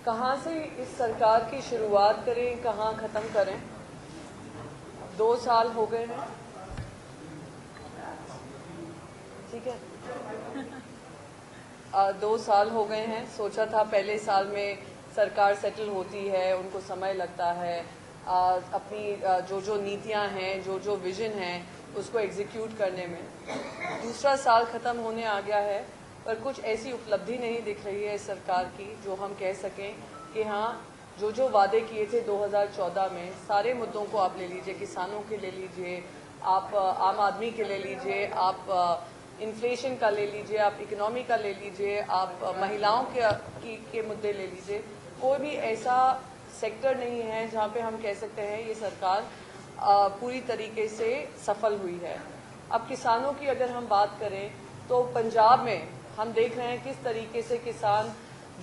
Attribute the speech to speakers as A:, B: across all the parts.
A: कहाँ से इस सरकार की शुरुआत करें, कहाँ ख़त्म करें। 2 साल हो गए हैं, ठीक है। 2 साल हो गए हैं। सोचा था पहले साल में सरकार सेटल होती है, उनको समय लगता है अपनी जो नीतियां हैं, जो विजन है उसको एग्जीक्यूट करने में। दूसरा साल ख़त्म होने आ गया है, पर कुछ ऐसी उपलब्धि नहीं दिख रही है इस सरकार की जो हम कह सकें कि हाँ, जो वादे किए थे 2014 में, सारे मुद्दों को आप ले लीजिए, किसानों के ले लीजिए, आप आम आदमी के ले लीजिए, आप इन्फ्लेशन का ले लीजिए, आप इकोनॉमी का ले लीजिए, आप महिलाओं के मुद्दे ले लीजिए। कोई भी ऐसा सेक्टर नहीं है जहाँ पे हम कह सकते हैं ये सरकार पूरी तरीके से सफल हुई है। अब किसानों की अगर हम बात करें तो पंजाब में हम देख रहे हैं किस तरीके से किसान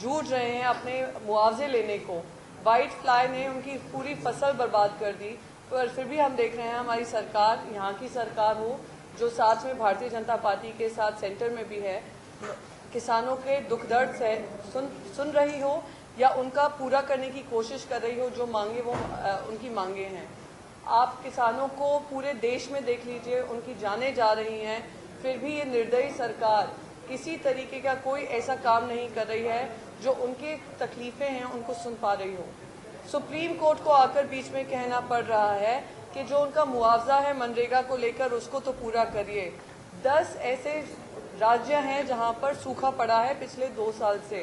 A: जूझ रहे हैं अपने मुआवजे लेने को। वाइट फ्लाई ने उनकी पूरी फसल बर्बाद कर दी, पर फिर भी हम देख रहे हैं हमारी सरकार, यहाँ की सरकार हो जो साथ में भारतीय जनता पार्टी के साथ सेंटर में भी है, किसानों के दुख दर्द से सुन रही हो या उनका पूरा करने की कोशिश कर रही हो। जो मांगे वो उनकी मांगे हैं। आप किसानों को पूरे देश में देख लीजिए, उनकी जानें जा रही हैं, फिर भी ये निर्दयी सरकार किसी तरीके का कोई ऐसा काम नहीं कर रही है जो उनकी तकलीफें हैं उनको सुन पा रही हो। सुप्रीम कोर्ट को आकर बीच में कहना पड़ रहा है कि जो उनका मुआवजा है मनरेगा को लेकर उसको तो पूरा करिए। 10 ऐसे राज्य हैं जहां पर सूखा पड़ा है पिछले 2 साल से,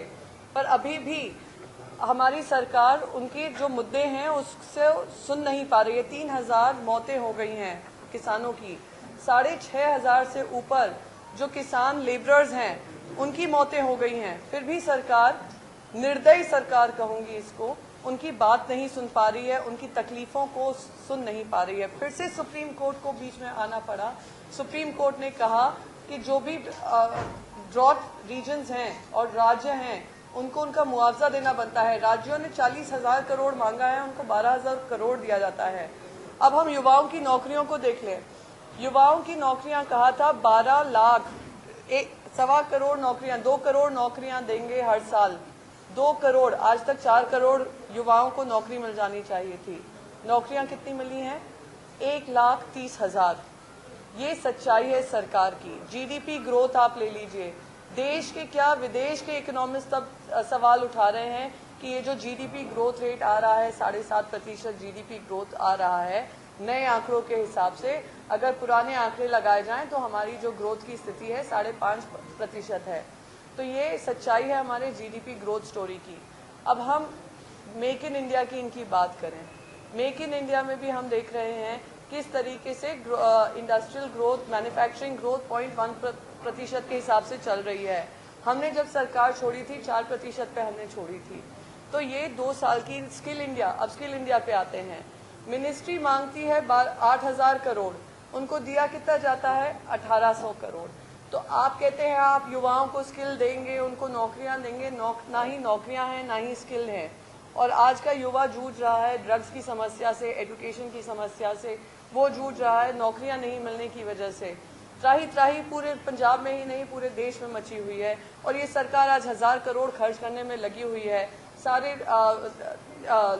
A: पर अभी भी हमारी सरकार उनके जो मुद्दे हैं उससे सुन नहीं पा रही है। 3000 मौतें हो गई हैं किसानों की, 6500 से ऊपर जो किसान लेबरर्स हैं उनकी मौतें हो गई हैं। फिर भी सरकार, निर्दयी सरकार कहूंगी इसको, उनकी बात नहीं सुन पा रही है, उनकी तकलीफों को सुन नहीं पा रही है। फिर से सुप्रीम कोर्ट को बीच में आना पड़ा। सुप्रीम कोर्ट ने कहा कि जो भी ड्रॉट रीजन्स हैं और राज्य हैं उनको उनका मुआवजा देना बनता है। राज्यों ने 40,000 करोड़ मांगा है, उनको 12,000 करोड़ दिया जाता है। अब हम युवाओं की नौकरियों को देख लें। युवाओं की नौकरियां कहा था 12 लाख, 1.25 करोड़ नौकरियां, 2 करोड़ नौकरियां देंगे हर साल। 2 करोड़, आज तक 4 करोड़ युवाओं को नौकरी मिल जानी चाहिए थी। नौकरियां कितनी मिली हैं? 1,30,000। ये सच्चाई है सरकार की। जीडीपी ग्रोथ आप ले लीजिए, देश के क्या विदेश के इकोनॉमिस्ट अब सवाल उठा रहे हैं कि ये जो जीडीपी ग्रोथ रेट आ रहा है, 7.5% जीडीपी ग्रोथ आ रहा है नए आंकड़ों के हिसाब से, अगर पुराने आंकड़े लगाए जाएं तो हमारी जो ग्रोथ की स्थिति है 5.5% है। तो ये सच्चाई है हमारे जीडीपी ग्रोथ स्टोरी की। अब हम मेक इन इंडिया की इनकी बात करें, मेक इन इंडिया में भी हम देख रहे हैं किस तरीके से इंडस्ट्रियल ग्रोथ, मैन्युफैक्चरिंग ग्रोथ 0.1% के हिसाब से चल रही है। हमने जब सरकार छोड़ी थी 4% पे हमने छोड़ी थी। तो ये 2 साल की स्किल इंडिया, अब स्किल इंडिया पे आते हैं। मिनिस्ट्री मांगती है 8,000 करोड़, उनको दिया कितना जाता है? 1,800 करोड़। तो आप कहते हैं आप युवाओं को स्किल देंगे, उनको नौकरियां देंगे, ना ही नौकरियां हैं ना ही स्किल है। और आज का युवा जूझ रहा है ड्रग्स की समस्या से, एजुकेशन की समस्या से, वो जूझ रहा है नौकरियां नहीं मिलने की वजह से। त्राही त्राही पूरे पंजाब में ही नहीं पूरे देश में मची हुई है। और ये सरकार आज 1,000 करोड़ खर्च करने में लगी हुई है, सारे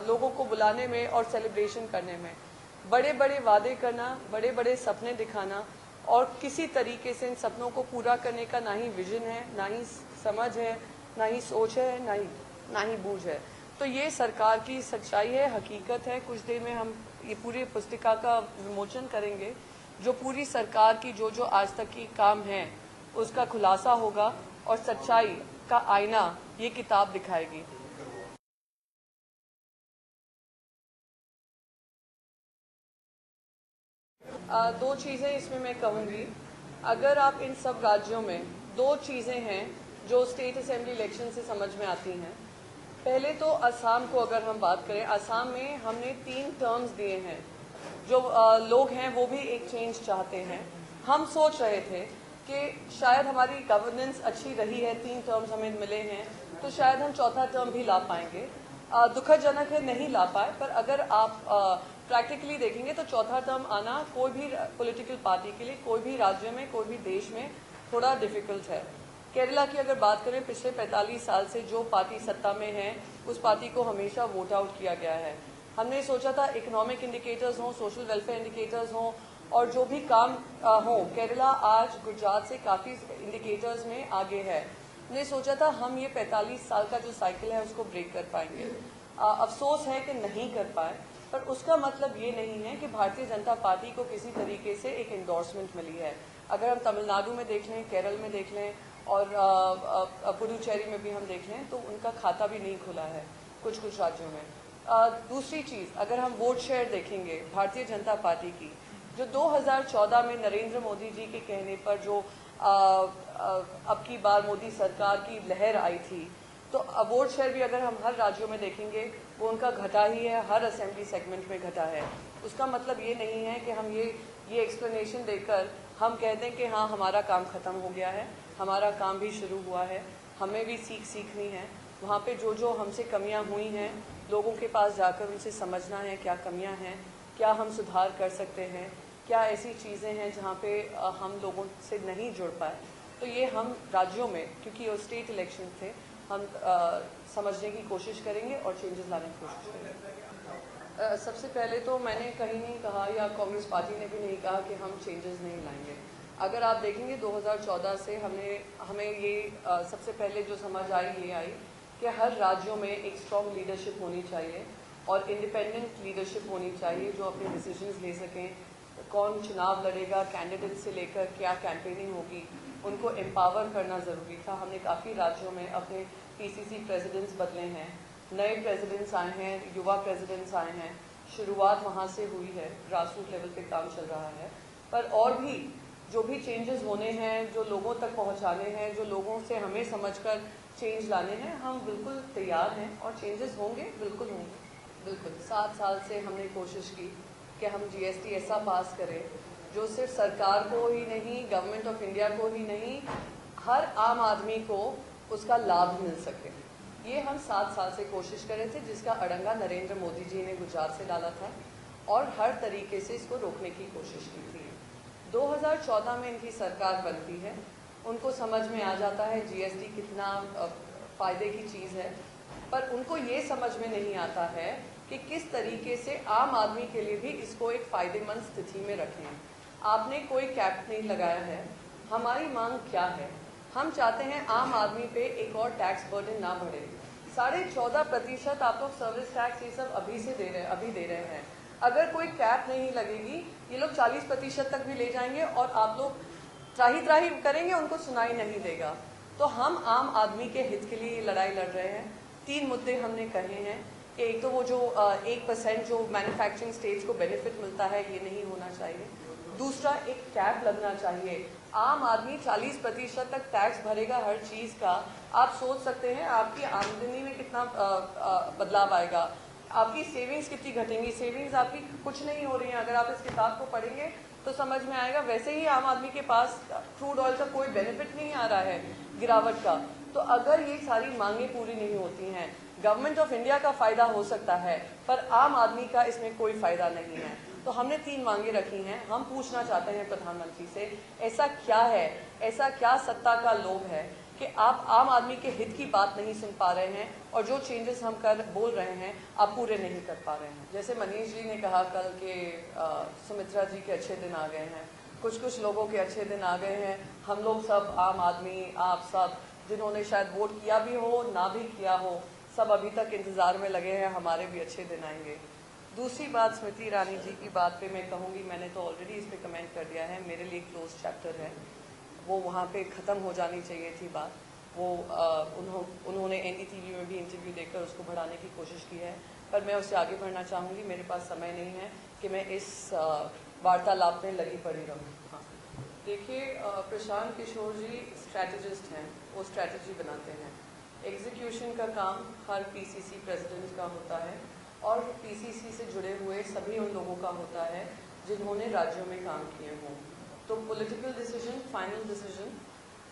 A: लोगों को बुलाने में और सेलिब्रेशन करने में। बड़े बड़े वादे करना, बड़े बड़े सपने दिखाना और किसी तरीके से इन सपनों को पूरा करने का ना ही विजन है, ना ही समझ है, ना ही सोच है, ना ही बूझ है। तो ये सरकार की सच्चाई है, हकीकत है। कुछ देर में हम ये पूरी पुस्तिका का विमोचन करेंगे, जो पूरी सरकार की जो आज तक की काम है उसका खुलासा होगा और सच्चाई का आईना ये किताब दिखाएगी। 2 चीज़ें इसमें मैं कहूँगी। अगर आप इन सब राज्यों में 2 चीज़ें हैं जो स्टेट असेंबली इलेक्शन से समझ में आती हैं। पहले तो असम को अगर हम बात करें, असम में हमने 3 टर्म्स दिए हैं। जो लोग हैं वो भी एक चेंज चाहते हैं। हम सोच रहे थे कि शायद हमारी गवर्नेंस अच्छी रही है, 3 टर्म्स हमें मिले हैं, तो शायद हम 4था टर्म भी ला पाएंगे। दुखदजनक है नहीं ला पाए, पर अगर आप प्रैक्टिकली देखेंगे तो 4था टर्म आना कोई भी पॉलिटिकल पार्टी के लिए, कोई भी राज्य में, कोई भी देश में थोड़ा डिफिकल्ट है। केरला की अगर बात करें, पिछले 45 साल से जो पार्टी सत्ता में है उस पार्टी को हमेशा वोट आउट किया गया है। हमने सोचा था इकोनॉमिक इंडिकेटर्स हों, सोशल वेलफेयर इंडिकेटर्स हों और जो भी काम हो, केरला आज गुजरात से काफ़ी इंडिकेटर्स में आगे है। हमने सोचा था हम ये 45 साल का जो साइकिल है उसको ब्रेक कर पाएंगे। अफसोस है कि नहीं कर पाए, पर उसका मतलब ये नहीं है कि भारतीय जनता पार्टी को किसी तरीके से एक एंडोर्समेंट मिली है। अगर हम तमिलनाडु में देख लें, केरल में देख लें और पुडुचेरी में भी हम देख लें तो उनका खाता भी नहीं खुला है कुछ कुछ राज्यों में। दूसरी चीज़, अगर हम वोट शेयर देखेंगे भारतीय जनता पार्टी की, जो 2014 में नरेंद्र मोदी जी के कहने पर जो अब की बार मोदी सरकार की लहर आई थी, तो वोट शेयर भी अगर हम हर राज्यों में देखेंगे वो उनका घटा ही है, हर असेंबली सेगमेंट में घटा है। उसका मतलब ये नहीं है कि हम ये एक्सप्लेनेशन देकर हम कहते हैं कि हाँ हमारा काम ख़त्म हो गया है। हमारा काम भी शुरू हुआ है, हमें भी सीखनी है। वहाँ पे जो हमसे कमियाँ हुई हैं, लोगों के पास जाकर उनसे समझना है क्या कमियाँ हैं, क्या हम सुधार कर सकते हैं, क्या ऐसी चीज़ें हैं जहाँ पे हम लोगों से नहीं जुड़ पाए। तो ये हम राज्यों में, क्योंकि वो स्टेट इलेक्शन थे, हम समझने की कोशिश करेंगे और चेंजेस लाने की कोशिश करेंगे। सबसे पहले तो मैंने कहीं नहीं कहा या कांग्रेस पार्टी ने भी नहीं कहा कि हम चेंजेस नहीं लाएंगे। अगर आप देखेंगे 2014 से हमें ये सबसे पहले जो समझ आई ये आई कि हर राज्यों में एक स्ट्रॉन्ग लीडरशिप होनी चाहिए और इंडिपेंडेंट लीडरशिप होनी चाहिए जो अपने डिसीजंस ले सकें। कौन चुनाव लड़ेगा, कैंडिडेट से लेकर क्या कैंपेनिंग होगी, उनको एम्पावर करना ज़रूरी था। हमने काफ़ी राज्यों में अपने पीसीसी प्रेसिडेंट्स बदले हैं, नए प्रेसिडेंट्स आए हैं, युवा प्रेसिडेंट्स आए हैं। शुरुआत वहाँ से हुई है, ग्रासरूट लेवल पे काम चल रहा है। पर और भी जो भी चेंजेस होने हैं, जो लोगों तक पहुँचाने हैं, जो लोगों से हमें समझकर चेंज लाने हैं, हम बिल्कुल तैयार हैं और चेंजेस होंगे, बिल्कुल होंगे। बिल्कुल 7 साल से हमने कोशिश की कि हम जीएसटी ऐसा पास करें जो सिर्फ सरकार को ही नहीं, गवर्नमेंट ऑफ इंडिया को ही नहीं, हर आम आदमी को उसका लाभ मिल सके। ये हम 7 साल से कोशिश कर रहे थे, जिसका अड़ंगा नरेंद्र मोदी जी ने गुजरात से डाला था और हर तरीके से इसको रोकने की कोशिश की थी। 2014 में इनकी सरकार बनती है, उनको समझ में आ जाता है जीएसटी कितना फ़ायदे की चीज़ है, पर उनको ये समझ में नहीं आता है कि किस तरीके से आम आदमी के लिए भी इसको एक फ़ायदेमंद स्थिति में रखें। आपने कोई कैप नहीं लगाया है। हमारी मांग क्या है? हम चाहते हैं आम आदमी पे एक और टैक्स बर्डन ना बढ़े। 14.5% आप लोग सर्विस टैक्स ये सब अभी दे रहे हैं। अगर कोई कैप नहीं लगेगी, ये लोग 40% तक भी ले जाएंगे और आप लोग त्राही करेंगे, उनको सुनाई नहीं देगा। तो हम आम आदमी के हित के लिए ये लड़ाई लड़ रहे हैं। 3 मुद्दे हमने कहे हैं कि एक तो वो जो 1% जो मैन्युफैक्चरिंग स्टेट्स को बेनिफिट मिलता है, ये नहीं होना चाहिए। दूसरा, एक कैप लगना चाहिए। आम आदमी 40% तक टैक्स भरेगा हर चीज़ का। आप सोच सकते हैं आपकी आमदनी में कितना बदलाव आएगा, आपकी सेविंग्स कितनी घटेंगी। सेविंग्स आपकी कुछ नहीं हो रही हैं। अगर आप इस किताब को पढ़ेंगे तो समझ में आएगा। वैसे ही आम आदमी के पास क्रूड ऑयल का कोई बेनिफिट नहीं आ रहा है गिरावट का। तो अगर ये सारी मांगें पूरी नहीं होती हैं, गवर्नमेंट ऑफ इंडिया का फ़ायदा हो सकता है पर आम आदमी का इसमें कोई फ़ायदा नहीं है। तो हमने 3 मांगे रखी हैं। हम पूछना चाहते हैं प्रधानमंत्री से, ऐसा क्या है, ऐसा क्या सत्ता का लोभ है कि आप आम आदमी के हित की बात नहीं सुन पा रहे हैं और जो चेंजेस हम बोल रहे हैं आप पूरे नहीं कर पा रहे हैं। जैसे मनीष जी ने कहा कल के सुमित्रा जी के अच्छे दिन आ गए हैं, कुछ लोगों के अच्छे दिन आ गए हैं। हम लोग सब आम आदमी, आप सब जिन्होंने शायद वोट किया भी हो ना भी किया हो, सब अभी तक इंतज़ार में लगे हैं, हमारे भी अच्छे दिन आएंगे। दूसरी बात, स्मृति ईरानी जी की बात पे मैं कहूँगी, मैंने तो ऑलरेडी इस पर कमेंट कर दिया है, मेरे लिए क्लोज चैप्टर है, वो वहाँ पे ख़त्म हो जानी चाहिए थी बात। वो उन्होंने एनडीटीवी में भी इंटरव्यू देकर उसको बढ़ाने की कोशिश की है, पर मैं उससे आगे बढ़ना चाहूँगी। मेरे पास समय नहीं है कि मैं इस वार्तालाप में लगी पड़ी रहूँ। हाँ, देखिए, प्रशांत किशोर जी स्ट्रैटेजिस्ट हैं, वो स्ट्रैटेजी बनाते हैं। एग्जीक्यूशन का काम हर पीसीसी प्रेसिडेंट का होता है और पीसीसी से जुड़े हुए सभी उन लोगों का होता है जिन्होंने राज्यों में काम किए हों। तो पॉलिटिकल डिसीजन, फाइनल डिसीजन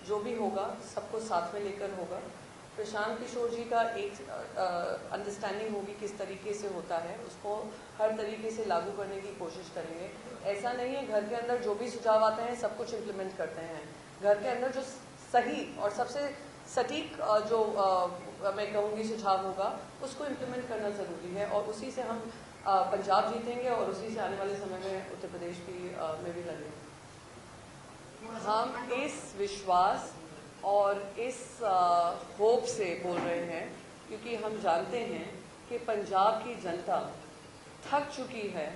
A: जो भी होगा सबको साथ में लेकर होगा। प्रशांत किशोर जी का एक अंडरस्टैंडिंग होगी किस तरीके से होता है, उसको हर तरीके से लागू करने की कोशिश करेंगे। ऐसा नहीं है घर के अंदर जो भी सुझाव आते हैं सब कुछ इम्प्लीमेंट करते हैं। घर के अंदर जो सही और सबसे सटीक जो मैं कहूँगी सुझाव होगा उसको इम्प्लीमेंट करना ज़रूरी है, और उसी से हम पंजाब जीतेंगे और उसी से आने वाले समय में उत्तर प्रदेश में भी लड़ेंगे। हम इस विश्वास और इस होप से बोल रहे हैं क्योंकि हम जानते हैं कि पंजाब की जनता थक चुकी है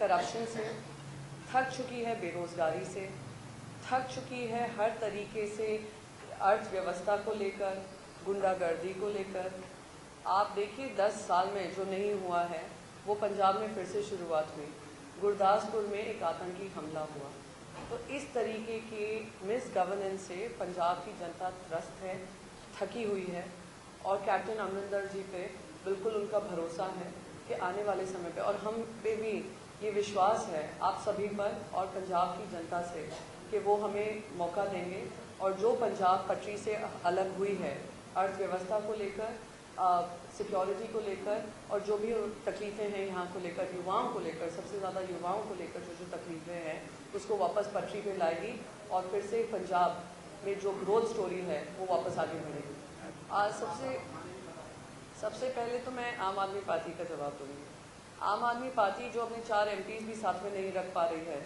A: करप्शन से, थक चुकी है बेरोज़गारी से, थक चुकी है हर तरीके से अर्थव्यवस्था को लेकर, गुंडागर्दी को लेकर। आप देखिए 10 साल में जो नहीं हुआ है वो पंजाब में फिर से शुरुआत हुई। गुरदासपुर में एक आतंकी हमला हुआ। तो इस तरीके की मिस गवर्नेंस से पंजाब की जनता त्रस्त है, थकी हुई है, और कैप्टन अमरिंदर जी पे बिल्कुल उनका भरोसा है कि आने वाले समय पे, और हम पे भी ये विश्वास है आप सभी पर और पंजाब की जनता से कि वो हमें मौका देंगे। और जो पंजाब पटरी से अलग हुई है अर्थव्यवस्था को लेकर, सिक्योरिटी को लेकर, और जो भी तकलीफ़ें हैं यहाँ को लेकर, युवाओं को लेकर, सबसे ज़्यादा युवाओं को लेकर जो तकलीफ़ें हैं उसको वापस पटरी पे लाएगी और फिर से पंजाब में जो ग्रोथ स्टोरी है वो वापस आगे बढ़ेगी। सबसे पहले तो मैं आम आदमी पार्टी का जवाब दूँगी। आम आदमी पार्टी जो अपने 4 MPs भी साथ में नहीं रख पा रही है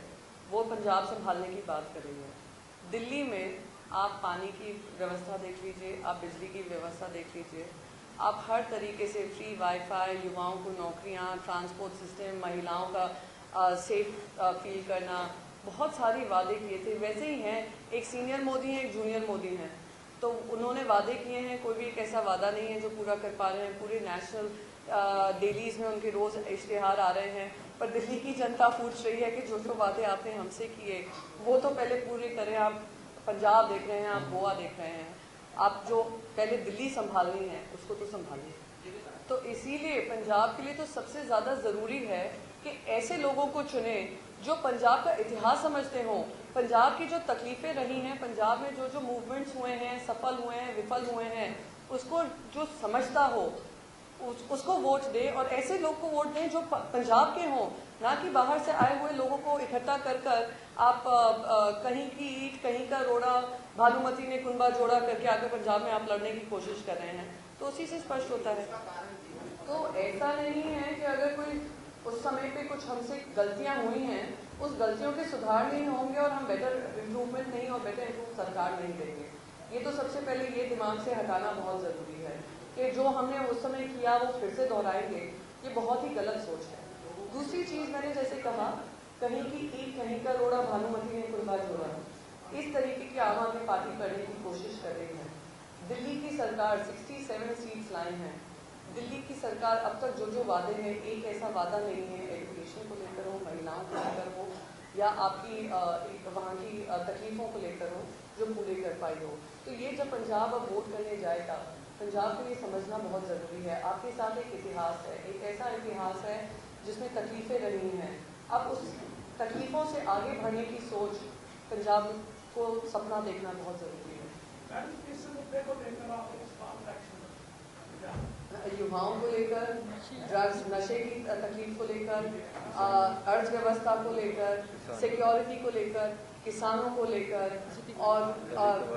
A: वो पंजाब संभालने की बात कर रही है। दिल्ली में आप पानी की व्यवस्था देख लीजिए, आप बिजली की व्यवस्था देख लीजिए, आप हर तरीके से फ्री वाईफाई, युवाओं को नौकरियां, ट्रांसपोर्ट सिस्टम, महिलाओं का सेफ फील करना, बहुत सारे वादे किए थे। वैसे ही हैं, एक सीनियर मोदी हैं, एक जूनियर मोदी हैं, तो उन्होंने वादे किए हैं, कोई भी एक ऐसा वादा नहीं है जो पूरा कर पा रहे हैं। पूरे नेशनल डेलीज़ में उनके रोज़ इश्तिहार आ रहे हैं, पर दिल्ली की जनता पूछ रही है कि जो वादे आपने हमसे किए वो तो पहले पूरे करें। आप पंजाब देख रहे हैं, आप गोवा देख रहे हैं, आप जो पहले दिल्ली संभालनी है उसको तो संभालिए। तो इसीलिए पंजाब के लिए तो सबसे ज़्यादा ज़रूरी है कि ऐसे लोगों को चुने जो पंजाब का इतिहास समझते हों, पंजाब की जो तकलीफ़ें रही हैं, पंजाब में जो मूवमेंट्स हुए हैं, सफल हुए हैं, विफल हुए हैं, उसको जो समझता हो उसको वोट दे, और ऐसे लोग को वोट दें जो पंजाब के हों, ना कि बाहर से आए हुए लोगों को इकट्ठा कर आप कहीं की ईंट कहीं का रोड़ा, भानुमति ने कुंबा जोड़ा करके आकर पंजाब में आप लड़ने की कोशिश कर रहे हैं। तो उसी से स्पष्ट होता है। तो ऐसा नहीं है कि अगर कोई उस समय पे कुछ हमसे गलतियां हुई हैं, उस गलतियों के सुधार नहीं होंगे और हम बेटर इम्प्रूवमेंट नहीं और बेटर इम्प्रूव सरकार नहीं देंगे। ये तो सबसे पहले ये दिमाग से हटाना बहुत ज़रूरी है कि जो हमने उस समय किया वो फिर से दोहराएंगे, ये बहुत ही गलत सोच है। दूसरी चीज़ मैंने जैसे कहा, कहीं की ईंट कहीं का रोड़ा, भानुमति ने कुंबा जोड़ा, इस तरीके की आम आदमी पार्टी करने की कोशिश कर रही है। दिल्ली की सरकार 67 सीट्स लाई हैं। दिल्ली की सरकार अब तक जो वादे हैं, एक ऐसा वादा नहीं है एजुकेशन को लेकर हो, महिलाओं को लेकर हो, या आपकी वहाँ की तकलीफ़ों को लेकर हो जो पूरे कर पाई हो। तो ये जब पंजाब अब वोट करने जाएगा, पंजाब के लिए समझना बहुत ज़रूरी है। आपके साथ एक इतिहास है, एक ऐसा इतिहास है जिसमें तकलीफ़ें रही हैं। अब उस तकलीफ़ों से आगे बढ़ने की सोच पंजाब को सपना देखना बहुत ज़रूरी है। युवाओं को लेकर, ड्रग्स नशे की तकलीफ को लेकर, अर्थव्यवस्था को लेकर, सिक्योरिटी को लेकर, किसानों को लेकर, और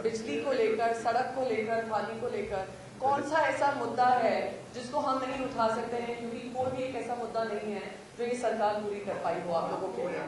A: बिजली को लेकर, सड़क को लेकर, पानी को लेकर, कौन सा ऐसा मुद्दा है जिसको हम नहीं उठा सकते हैं, क्योंकि कोई भी एक ऐसा मुद्दा नहीं है जो ये सरकार पूरी कर पाई हो आप लोगों के लिए।